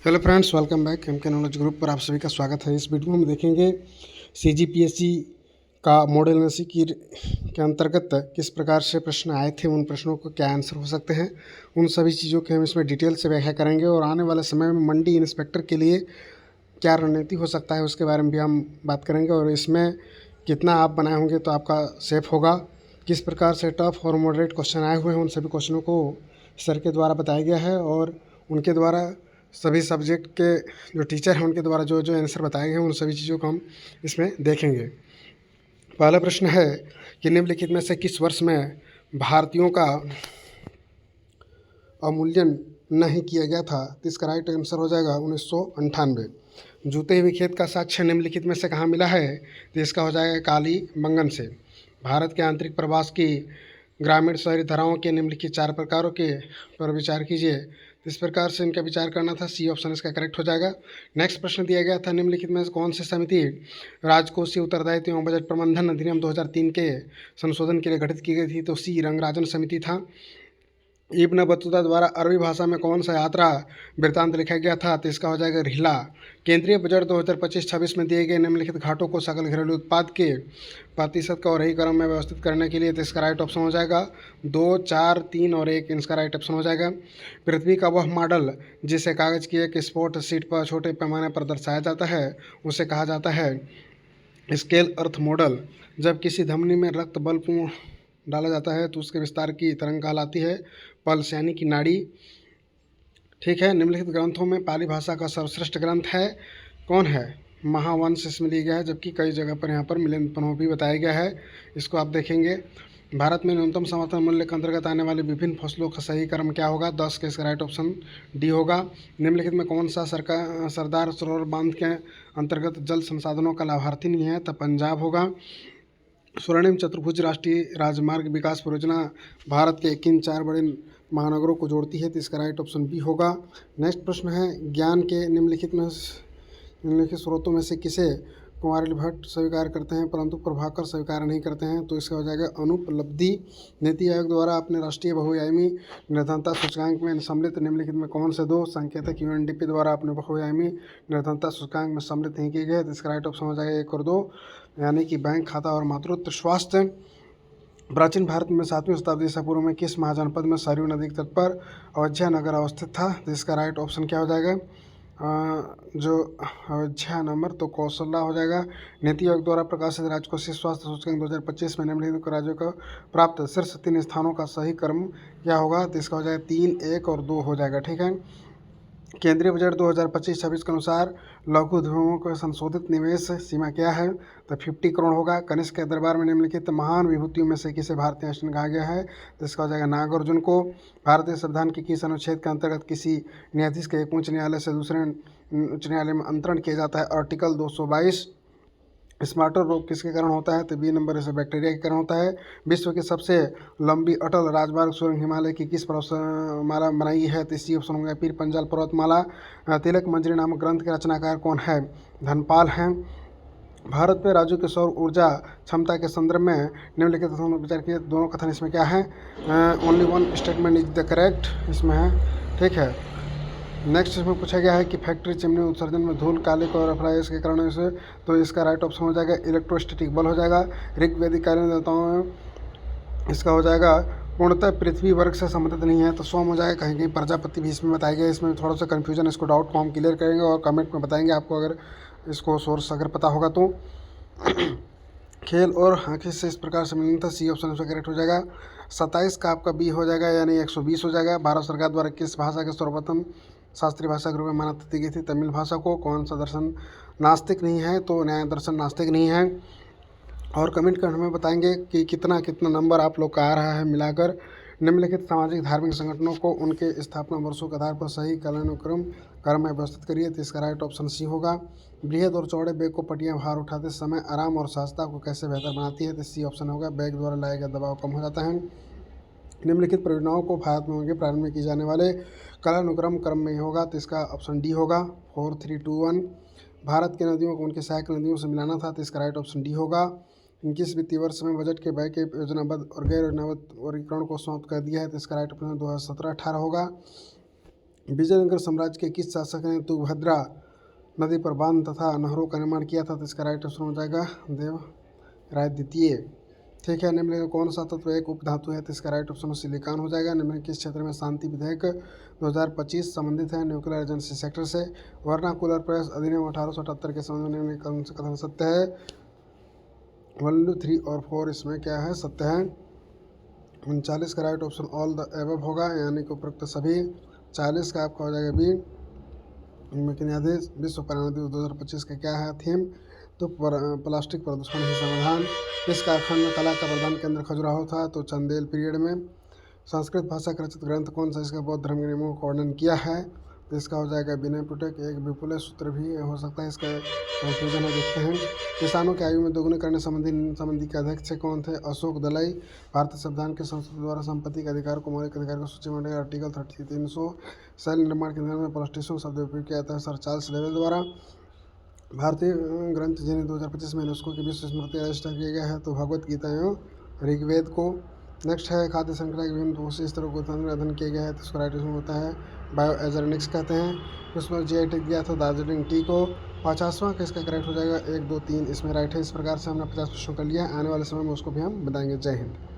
Hello friends, welcome back M K knowledge group पर आप सभी का स्वागत है। इस वीडियो में हम देखेंगे सीजीपीएससी का मॉडल एनालिसिस के अंतर्गत किस प्रकार से प्रश्न आए थे, उन प्रश्नों को क्या आंसर हो सकते हैं, उन सभी चीज़ों की हम इसमें डिटेल से व्याख्या करेंगे। और आने वाले समय में मंडी इंस्पेक्टर के लिए क्या रणनीति हो सकता है उसके बारे में भी हम बात करेंगे। और इसमें कितना आप बनाए होंगे तो आपका सेफ होगा, किस प्रकार से टफ और मॉडरेट क्वेश्चन आए हुए हैं, उन सभी क्वेश्चनों को सर के द्वारा बताया गया है। और उनके द्वारा सभी सब्जेक्ट के जो टीचर हैं उनके द्वारा जो जो आंसर बताए गए हैं उन सभी चीज़ों को हम इसमें देखेंगे। पहला प्रश्न है कि निम्नलिखित में से किस वर्ष में भारतीयों का अवमूल्यन नहीं किया गया था? तो इसका राइट आंसर हो जाएगा 1998। जूते हुए खेत का साक्ष्य निम्नलिखित में से कहाँ मिला है? तो इसका हो जाएगा काली मंगन से। भारत के आंतरिक प्रवास की ग्रामीण शहरी धाराओं के निम्नलिखित 4 प्रकारों के पर विचार कीजिए। इस प्रकार से इनका विचार करना था, सी ऑप्शन इसका करेक्ट हो जाएगा। नेक्स्ट प्रश्न दिया गया था, निम्नलिखित में कौन सी समिति राजकोषीय उत्तरदायित्व एवं बजट प्रबंधन अधिनियम 2003 के संशोधन के लिए गठित की गई थी? तो सी रंगराजन समिति था। इब्न बतूता द्वारा अरबी भाषा में कौन सा यात्रा वृत्तांत लिखा गया था? तो इसका हो जाएगा रिहला। केंद्रीय बजट 2025-26 में दिए गए निम्नलिखित घाटों को सकल घरेलू उत्पाद के प्रतिशत का और ही क्रम में व्यवस्थित करने के लिए, तो इसका राइट ऑप्शन हो जाएगा 2, 4, 3 और 1। इसका राइट ऑप्शन हो जाएगा। पृथ्वी का वह मॉडल जिसे कागज़ की एक स्पोर्ट शीट पर छोटे पैमाने पर दर्शाया जाता है उसे कहा जाता है स्केल अर्थ मॉडल। जब किसी धमनी में रक्त बल डाला जाता है तो उसके विस्तार की तरंग कहलाती है पल्स, यानी कि नाड़ी। ठीक है, निम्नलिखित ग्रंथों में पाली भाषा का सर्वश्रेष्ठ ग्रंथ है कौन है? महावंश इसमें लिया गया है, जबकि कई जगह पर यहाँ पर मिलिंद भी बताया गया है। इसको आप देखेंगे। भारत में न्यूनतम समर्थन मूल्य के अंतर्गत आने वाले विभिन्न फसलों का सही क्रम क्या होगा? 10 का इसका राइट ऑप्शन डी होगा। निम्नलिखित में कौन सा सरदार सरोवर बांध के अंतर्गत जल संसाधनों का लाभार्थी नहीं है? तो पंजाब होगा। स्वर्णिम चतुर्भुज राष्ट्रीय राजमार्ग विकास परियोजना भारत के किन 4 बड़े महानगरों को जोड़ती है? तो इसका राइट ऑप्शन बी होगा। नेक्स्ट प्रश्न है, ज्ञान के निम्नलिखित स्रोतों में से किसे कुमारिल भट्ट स्वीकार करते हैं परंतु प्रभाकर स्वीकार नहीं करते हैं? तो इसका हो जाएगा अनुपलब्धि। नीति आयोग द्वारा अपने राष्ट्रीय बहुआयामी निर्धनता सूचकांक में सम्मिलित निम्नलिखित में कौन से 2 संकेतक यूएनडीपी द्वारा अपने बहुआयामी निर्धनता सूचकांक में सम्मिलित नहीं किए गए? तो इसका राइट ऑप्शन हो जाएगा 1 और 2, यानी कि बैंक खाता और मातृत्व स्वास्थ्य। प्राचीन भारत में 7वीं शताब्दी ईसा पूर्व में किस महाजनपद में सरयू नदी के तट पर अयोध्या नगर अवस्थित था? तो इसका राइट ऑप्शन क्या हो जाएगा? जो अयोध्या नंबर तो कौशल्या हो जाएगा। नीति आयोग द्वारा प्रकाशित राजकोषीय स्वास्थ्य सूचकांक 2025 में निम्नलिखित राज्यों को प्राप्त शीर्ष 3 स्थानों का सही क्रम क्या होगा? तो इसका हो जाएगा 3, 1 और 2 हो जाएगा। ठीक है। केंद्रीय बजट 2025-26 के अनुसार लघु उद्योगों को संशोधित निवेश सीमा क्या है? तो 50 करोड़ होगा। कनिष्क के दरबार में निम्नलिखित महान विभूतियों में से किसे भारतीय आइंस्टीन कहा गया है? तो इसका हो जाएगा नागार्जुन को। भारतीय संविधान के किस अनुच्छेद के अंतर्गत किसी न्यायाधीश के एक उच्च न्यायालय से दूसरे उच्च न्यायालय में अंतरण किया जाता है? आर्टिकल 222। स्मार्टर रोग किसके कारण होता है? तो बी नंबर इसे बैक्टीरिया के कारण होता है। विश्व की सबसे लंबी अटल राजमार्ग सुरंग हिमालय की किस पर्वतमाला बनाई है? तो इसी ऑप्शन होंगे पीर पंजाल पर्वतमाला। तिलक मंजरी नामक ग्रंथ के रचनाकार कौन है? धनपाल हैं। भारत में राज्यों की सौर ऊर्जा क्षमता के संदर्भ में निम्नलिखित विचार किए दोनों कथन इसमें क्या है? Only one statement is the correct इसमें है। ठीक है। नेक्स्ट इसमें पूछा गया है कि फैक्ट्री चिमनी उत्सर्जन में धूल, कालिक और फ्लाइस के कारण से, तो इसका राइट ऑप्शन हो जाएगा इलेक्ट्रोस्टैटिक बल हो जाएगा। ऋग्वेदिक कालीन देवताओं में इसका हो जाएगा पूर्णतः पृथ्वी वर्ग से संबंधित नहीं है, तो सोम हो जाएगा। कहीं कहीं प्रजापति भी इसमें बताया गया। इसमें थोड़ा सा कन्फ्यूजन, इसको डाउट को हम क्लियर करेंगे और कमेंट में बताएंगे आपको अगर इसको सोर्स अगर पता होगा तो। खेल और हॉकी से इस प्रकार से मिलना था, सी ऑप्शन इसमें करेक्ट हो जाएगा। 27 का आपका बी हो जाएगा, यानी 120 हो जाएगा। भारत सरकार द्वारा किस भाषा के सर्वप्रथम शास्त्रीय भाषा के रूप में मान्यता दी गई थी? तमिल भाषा को। कौन सा दर्शन नास्तिक नहीं है? तो न्याय दर्शन नास्तिक नहीं है। और कमेंट कर हमें बताएंगे कि कितना कितना नंबर आप लोग का आ रहा है मिलाकर। निम्नलिखित सामाजिक धार्मिक संगठनों को उनके स्थापना वर्षों के आधार पर सही कालानुक्रम क्रम में व्यवस्थित करिए। तो इसका राइट ऑप्शन सी होगा। बृहद और चौड़े बैग को पटियां भार उठाते समय आराम और सहजता को कैसे बेहतर बनाती है? तो सी ऑप्शन होगा। बैग द्वारा लाया गया दबाव कम हो जाता है। निम्नलिखित परियोजनाओं को भारत में होंगे प्रारंभ में किए जाने वाले कालानुक्रम क्रम में होगा? तो इसका ऑप्शन डी होगा 4, 3, 2, 1। भारत की नदियों को उनकी सहायक नदियों से मिलाना था, तो इसका राइट ऑप्शन डी होगा। 21 वित्तीय वर्ष में बजट के व्यय के योजनाबद्ध और गैर योजनाबद्ध वर्गीकरण को समाप्त कर दिया है, तो इसका राइट ऑप्शन 2017-18 होगा। विजयनगर साम्राज्य के किस शासक ने तुंगभद्रा नदी पर बांध तथा नहरों का निर्माण किया था? तो इसका राइट आंसर हो जाएगा देवराय द्वितीय। ठीक है, निम्नलिखित कौन सा तत्व एक उपधातु है? तो इसका राइट ऑप्शन सिलिकॉन हो जाएगा। निम्नलिखित किस क्षेत्र में शांति विधेयक 2025 संबंधित है? न्यूक्लियर एजेंसी सेक्टर से। वर्नाकुलर प्रेस अधिनियम 1878 के संबंध में निम्नलिखित कौन सा कथन सत्य है? 1, 3 और 4 इसमें क्या है? सत्य है। 39 का right option all the above होगा, यानी कि उपरोक्त सभी। 40 का आपका हो जाएगा बी, विश्व पर्यावरण दिवस 2025 का क्या है थीम? तो प्लास्टिक प्रदूषण ही समाधान। इस कारखाने में कला का प्रधान केंद्र खजुराहो था, तो चंदेल पीरियड में। संस्कृत भाषा का रचित ग्रंथ कौन सा? इसका बौद्ध धर्म के नियमों का वर्णन किया है, तो इसका हो जाएगा विनय पिटक। एक विपुल सूत्र भी हो सकता है, इसका कंफ्यूजन है, देखते हैं। किसानों की आयु में दोगुनी करने संबंधी के अध्यक्ष कौन थे? अशोक दलाई। भारतीय संविधान के संसद द्वारा संपत्ति के अधिकार को मौलिक अधिकार की सूची में आर्टिकल 300। शैल निर्माण के निर्माण में प्लास्टिशियन शब्द उपयोग किया जाता है सर चार्ल्स लेवल द्वारा। भारतीय ग्रंथ जिन्हें 2025 में यूनेस्को की विश्व स्मृति रजिस्टर किया गया है, तो भगवत गीता एवं ऋग्वेद को। नेक्स्ट है खाद्य श्रृंखला के विभिन्न पोषक स्तरों को अध्ययन किया गया है, तो इसका राइट आंसर होता है बायो एजरनिक्स कहते हैं। उसमें जीआई टैग दिया था दार्जिलिंग टी को। 50वां का इसका करेक्ट हो जाएगा 1, 2, 3 इसमें राइट है। इस प्रकार से हमने 50 प्रश्नों कर लिया है, आने वाले समय में उसको भी हम बताएंगे। जय हिंद।